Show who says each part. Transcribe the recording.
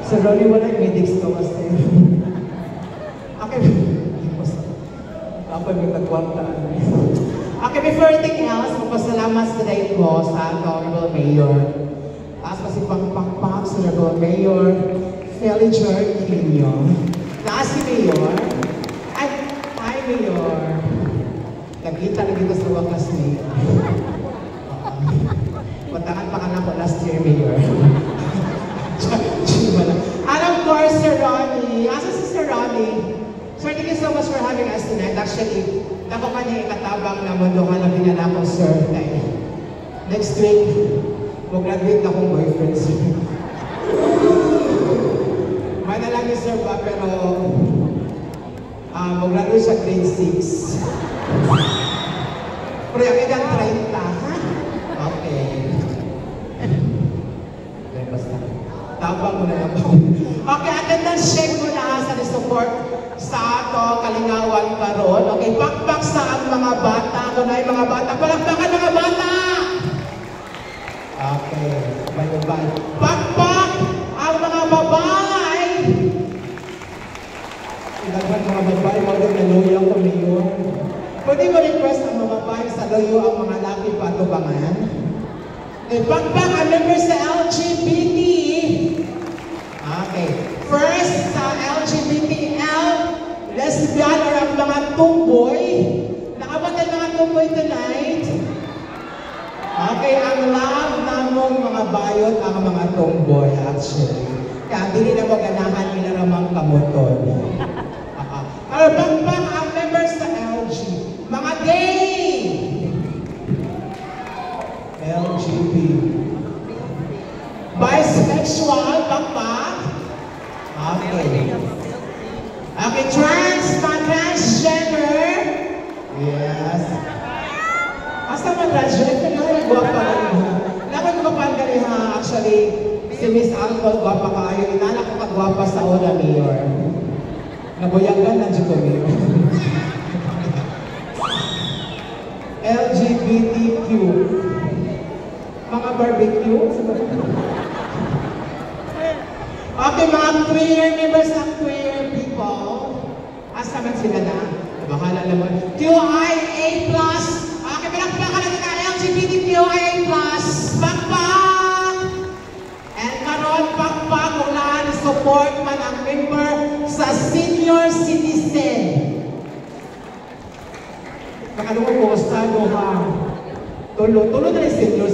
Speaker 1: Sa Ronnie, wala yung medics to kasi. Okay. Ako yung nagkwartaan. Okay, before anything else, magpasalamat sa day ko sa Honorable Mayor. Taas pa si Pangpangpang, sa Honorable Mayor Feliger Quino. Taas si Mayor. Ay, hi Mayor. Nagkita na dito sa wakas ni. Matangan pa ka na ko last year, Mayor. And of course, Sir Ronnie. Asa si Sir Ronnie? Sir, thank you so much for having us tonight. Actually, ako kanya ikatabang na munduhan na binala ko, Sir. Next week, mag-graduate na akong boyfriend, Sir. May na lang ni Sir ba, pero mag-graduate siya grade 6. Pero yung edad 30, ha? Okay. Basta. Tabang mo na lang po. Okay, attendance check mo na sa support sa ato, Kalingawan karon. Okay, pakpak sa ang mga bata. Kung na yung mga bata, palakpakan mga bata! Okay, bye-bye. Pakpak ang mga babae! Ilagyan mga babae, magandang naluya ko ngayon. Pwede mo request ang mga babae sa luyo ang mga laki patubangan? Okay, pakpak ang members sa LGBT. Okay. First, sa LGBTL, lesbian or ang mga tumboy. Nakabatay mga tumboy tonight. Okay, ang love namong mga bayot ang mga tumboy actually. Kaya hindi na maganahan nila ramang kamoton. Pero pagpang ang members sa LG, mga gay! LGB. Bisexual, pagpang. Okay. Okay, transgender. Yes. Asa man transgender? Nagwapa ka rin ha. Nagwapa ka rin ha. Actually, si Miss Alcohol, gwapa ka kayo. Inanak ko kagwapa sa una, Mayor. Nabuyagan na dyan ko, Mayor. LGBTQ. Mga barbecue. Okay, mga queer members ng queer people. Asa man sila na? Bahala naman. QIA+. Okay, pinagpaka natin na LGBTQIA+. Pakpak! And karon pakpak kung naan support man ang member sa senior citizen. Nakalungan ko, estado ha. Tulo na yung senior